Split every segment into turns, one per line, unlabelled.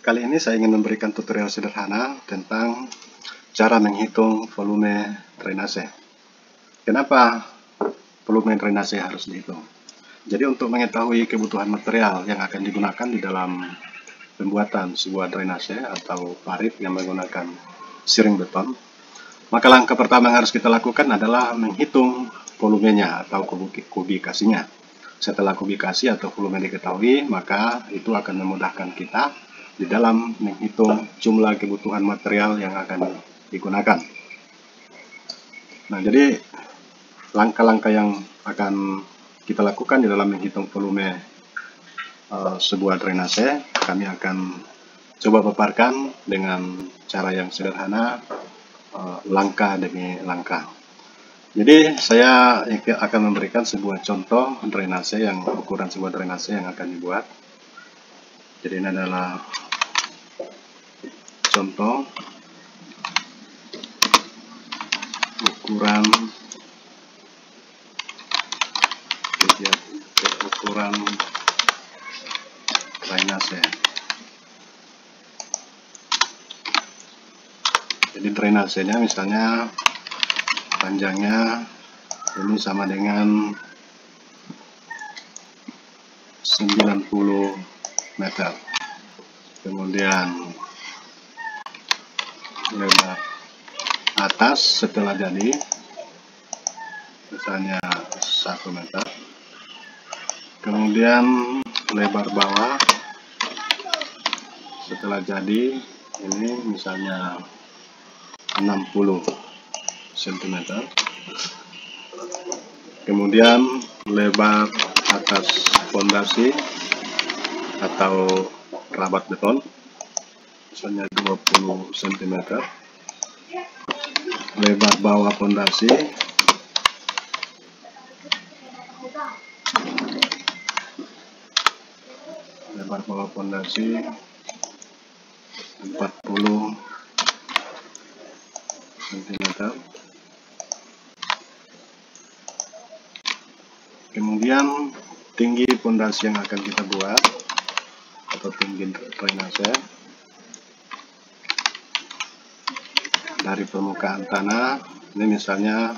Kali ini saya ingin memberikan tutorial sederhana tentang cara menghitung volume drainase. Kenapa volume drainase harus dihitung? Jadi untuk mengetahui kebutuhan material yang akan digunakan di dalam pembuatan sebuah drainase atau parit yang menggunakan siring beton, maka langkah pertama yang harus kita lakukan adalah menghitung volumenya atau kubikasinya. Setelah kubikasi atau volume diketahui, maka itu akan memudahkan kita di dalam menghitung jumlah kebutuhan material yang akan digunakan. Nah, jadi langkah-langkah yang akan kita lakukan di dalam menghitung volume sebuah drainase, kami akan coba paparkan dengan cara yang sederhana, langkah demi langkah. Jadi saya akan memberikan sebuah contoh drainase yang ukuran sebuah drainase yang akan dibuat. Jadi ini adalah contoh ukuran drainase. Jadi drainasenya misalnya panjangnya ini sama dengan 90 meter. Kemudian lebar atas setelah jadi misalnya 1 meter. Kemudian lebar bawah setelah jadi ini misalnya 60 cm. Kemudian lebar atas fondasi atau rabat beton misalnya 20 cm. Lebar bawah fondasi lebar bawah fondasi 40 cm. Kemudian tinggi fondasi yang akan kita buat atau tinggi drainase dari permukaan tanah ini misalnya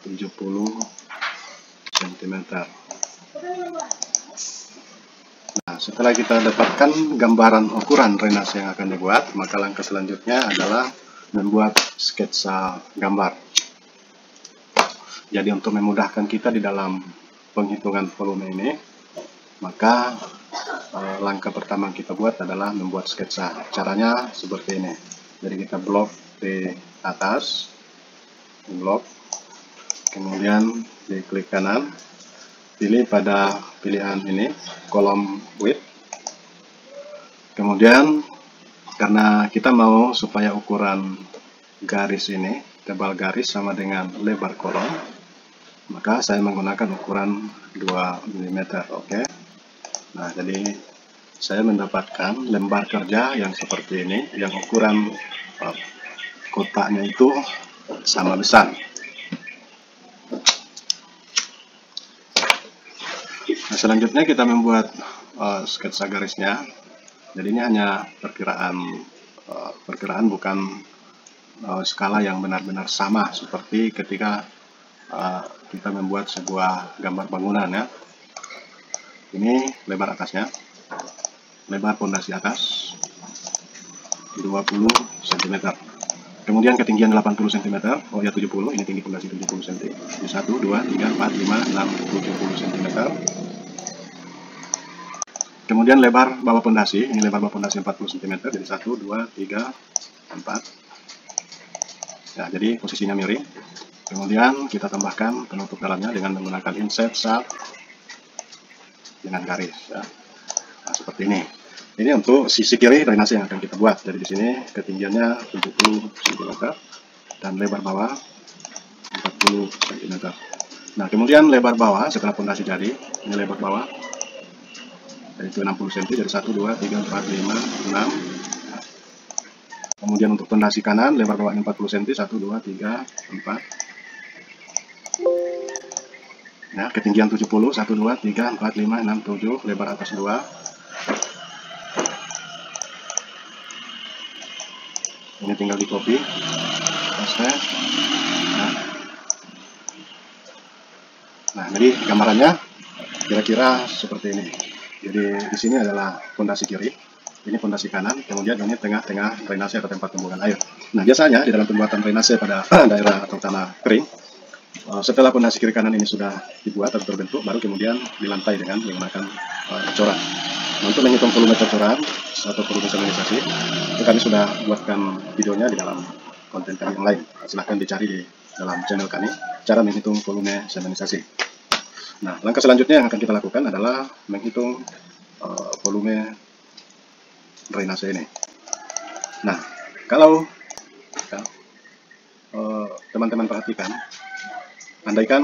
70 cm. Nah, setelah kita dapatkan gambaran ukuran drainase yang akan dibuat, maka langkah selanjutnya adalah membuat sketsa gambar. Jadi untuk memudahkan kita di dalam penghitungan volume ini, maka langkah pertama kita buat adalah membuat sketsa. Caranya seperti ini. Jadi kita blok di atas, blok, kemudian di klik kanan, pilih pada pilihan ini, kolom width. Kemudian karena kita mau supaya ukuran garis ini, tebal garis sama dengan lebar kolom, maka saya menggunakan ukuran 2 mm. Oke. Nah, jadi saya mendapatkan lembar kerja yang seperti ini, yang ukuran kotaknya itu sama besar. Nah, selanjutnya kita membuat sketsa garisnya. Jadi ini hanya perkiraan bukan skala yang benar-benar sama seperti ketika kita membuat sebuah gambar bangunan ya. Ini lebar atasnya, lebar fondasi atas 20 cm. Kemudian ketinggian 80 cm, oh ya 70, ini tinggi fondasi 70 cm. Ini 1, 2, 3, 4, 5, 6, 70 cm. Kemudian lebar bawah fondasi, ini lebar bawah fondasi 40 cm, jadi 1, 2, 3, 4. Ya, jadi posisinya miring. Kemudian kita tambahkan penutup dalamnya dengan menggunakan inset sharp dengan garis ya. Nah, seperti ini. Ini untuk sisi kiri drainase yang akan kita buat. Jadi di sini ketinggiannya 70 cm dan lebar bawah 40 cm. Nah, kemudian lebar bawah setelah fondasi jadi, ini lebar bawah yaitu 60 cm, jadi 1, 2, 3, 4, 5, 6. Kemudian untuk fondasi kanan lebar bawahnya 40 cm, 1, 2, 3, 4. Ya, ketinggian 70, 1, 2, 3, 4, 5, 6, 7, lebar atas 2. Ini tinggal di copy, paste. Nah, jadi gambarannya kira-kira seperti ini. Jadi di sini adalah fondasi kiri, ini fondasi kanan, kemudian ini tengah-tengah drainase atau tempat pembuangan air. Nah, biasanya di dalam pembuatan drainase pada daerah atau tanah kering, setelah fondasi kiri kanan ini sudah dibuat atau terbentuk, baru kemudian dilantai dengan menggunakan cocoran. Nah, untuk menghitung volume cocoran atau volume sedimentasi, itu kami sudah buatkan videonya di dalam konten kami yang lain. Silahkan dicari di dalam channel kami, cara menghitung volume sedimentasi. Nah, langkah selanjutnya yang akan kita lakukan adalah menghitung volume drainase ini. Nah, kalau teman-teman perhatikan, andaikan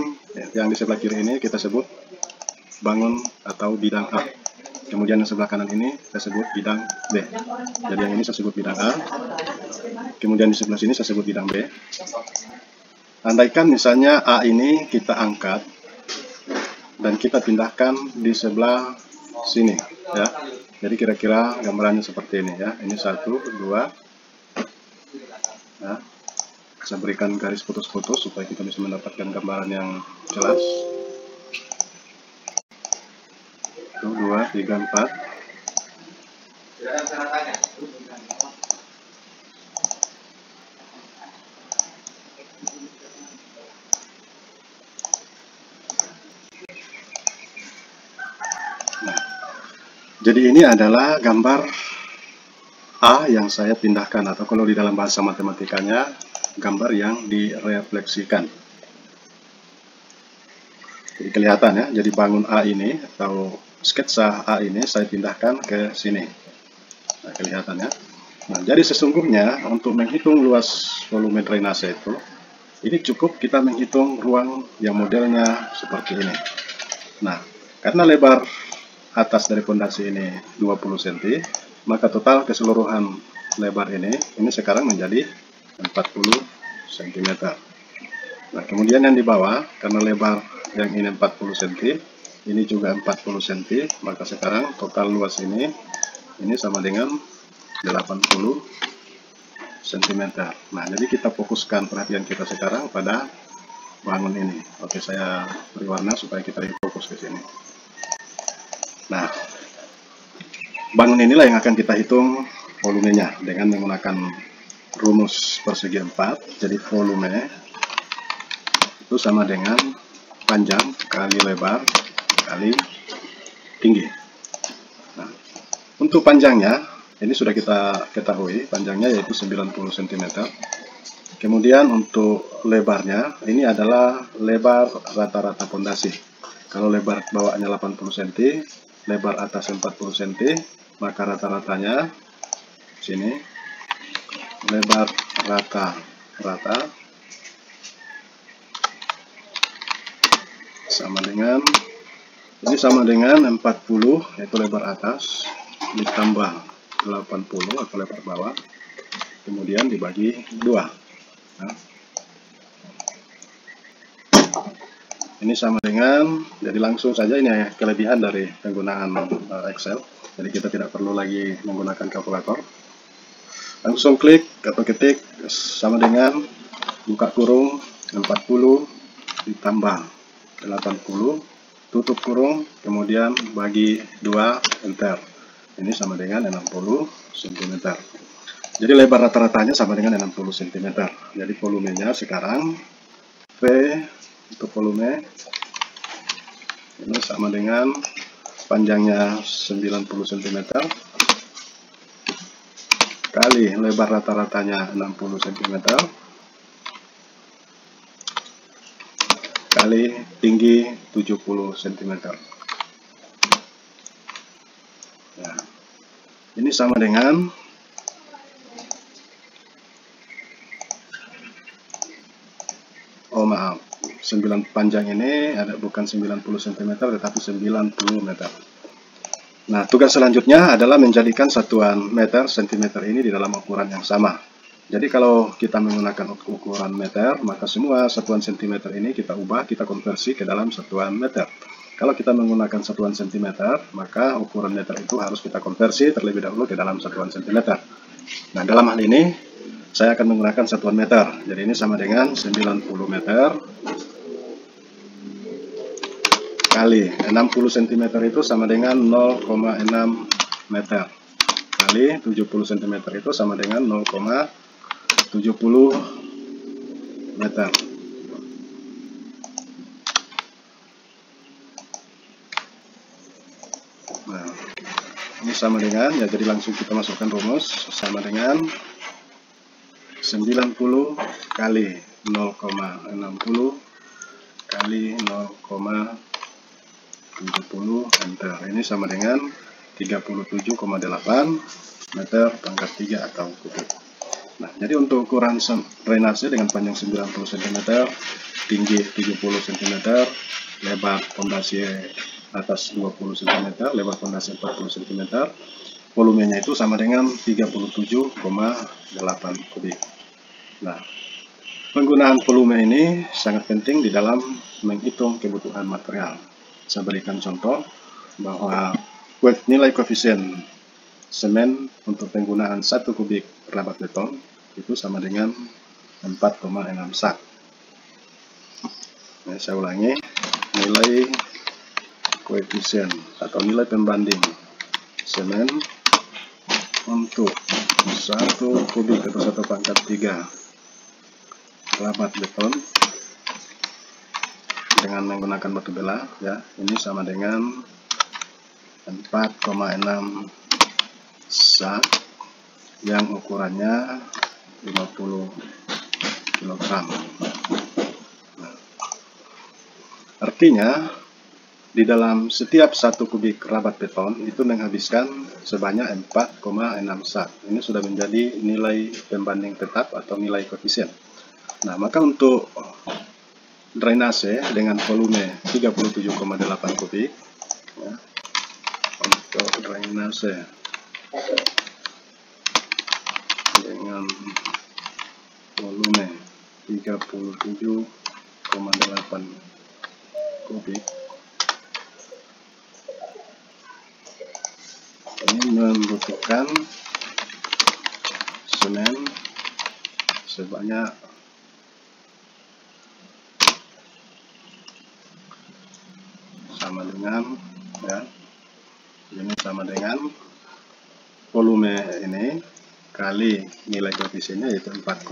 yang di sebelah kiri ini kita sebut bangun atau bidang A, kemudian yang sebelah kanan ini saya sebut bidang B. Jadi yang ini saya sebut bidang A, kemudian di sebelah sini saya sebut bidang B. Andaikan misalnya A ini kita angkat dan kita pindahkan di sebelah sini, ya. Jadi kira-kira gambarannya seperti ini, ya. Ini 1, 2, ya. Saya berikan garis putus-putus supaya kita bisa mendapatkan gambaran yang jelas. 1, 2, 3, 4. Jadi ini adalah gambar A yang saya pindahkan, atau kalau di dalam bahasa matematikanya, gambar yang direfleksikan. Jadi kelihatan ya, jadi bangun A ini, atau sketsa A ini saya pindahkan ke sini. Nah, kelihatan ya. Nah, jadi sesungguhnya untuk menghitung luas volume drainase itu, ini cukup kita menghitung ruang yang modelnya seperti ini. Nah, karena lebar atas dari fondasi ini 20 cm, maka total keseluruhan lebar ini sekarang menjadi 40 cm. Nah, kemudian yang di bawah, karena lebar yang ini 40 cm, ini juga 40 cm, maka sekarang total luas ini sama dengan 80 cm. Nah, jadi kita fokuskan perhatian kita sekarang pada bangun ini. Oke, saya beri warna supaya kita fokus ke sini. Nah, bangun inilah yang akan kita hitung volumenya dengan menggunakan rumus persegi 4. Jadi volume itu sama dengan panjang kali lebar kali tinggi. Nah, untuk panjangnya ini sudah kita ketahui, panjangnya yaitu 90 cm. Kemudian untuk lebarnya ini adalah lebar rata-rata fondasi. Kalau lebar bawaannya 80 cm, lebar atas 40 cm, maka rata-ratanya sini lebar rata-rata sama dengan ini sama dengan 40, yaitu lebar atas ditambah 80 atau lebar bawah, kemudian dibagi 2. Nah, ini sama dengan, jadi langsung saja ini kelebihan dari penggunaan Excel. Jadi kita tidak perlu lagi menggunakan kalkulator. Langsung klik atau ketik sama dengan buka kurung 40 ditambah 80, tutup kurung, kemudian bagi 2, enter. Ini sama dengan 60 cm. Jadi lebar rata-ratanya sama dengan 60 cm. Jadi volumenya sekarang V untuk volume ini sama dengan panjangnya 90 cm kali lebar rata-ratanya 60 cm kali tinggi 70 cm. Nah, ini sama dengan panjang ini bukan 90 cm tetapi 90 meter. Nah, tugas selanjutnya adalah menjadikan satuan meter cm ini di dalam ukuran yang sama. Jadi kalau kita menggunakan ukuran meter, maka semua satuan cm ini kita ubah, kita konversi ke dalam satuan meter. Kalau kita menggunakan satuan cm, maka ukuran meter itu harus kita konversi terlebih dahulu ke dalam satuan cm. Nah, dalam hal ini saya akan menggunakan satuan meter. Jadi ini sama dengan 90 meter kali 60 cm itu sama dengan 0,6 meter kali 70 cm itu sama dengan 0,70 meter. Nah, ini sama dengan, ya jadi langsung kita masukkan rumus, sama dengan 90 kali 0,60 kali 0,70 enter. Ini sama dengan 37,8 meter pangkat 3 atau kubik. Nah, jadi untuk ukuran drainase dengan panjang 90 cm, tinggi 70 cm, lebar fondasi atas 20 cm, lebar fondasi 40 cm, volumenya itu sama dengan 37,8 kubik. Nah, penggunaan volume ini sangat penting di dalam menghitung kebutuhan material. Saya berikan contoh bahwa nilai koefisien semen untuk penggunaan 1 kubik rabat beton itu sama dengan 4,6 sak. Nah, saya ulangi, nilai koefisien atau nilai pembanding semen untuk 1 kubik atau 1 pangkat 3 rabat beton dengan menggunakan batu bela, ya, ini sama dengan 4,6 sak yang ukurannya 50 kg. Nah, artinya di dalam setiap 1 kubik rabat beton itu menghabiskan sebanyak 4,6 sak. Ini sudah menjadi nilai pembanding tetap atau nilai koefisien. Nah, maka untuk drainase dengan volume 37,8 kubik, ya, untuk drainase dengan volume 37,8 kubik, ini membutuhkan semen sebanyak sama dengan, ya, ini sama dengan volume ini kali nilai koefisiennya yaitu 4,6,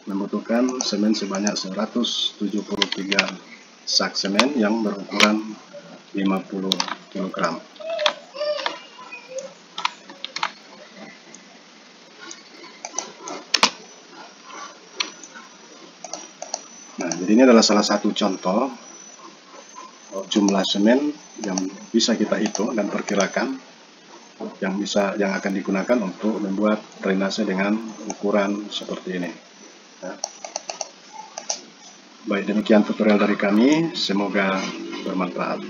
membutuhkan semen sebanyak 173 sak semen yang berukuran 50 kg. Nah, jadi ini adalah salah satu contoh jumlah semen yang bisa kita hitung dan perkirakan yang akan digunakan untuk membuat drainase dengan ukuran seperti ini. Ya. Baik, demikian tutorial dari kami, semoga bermanfaat.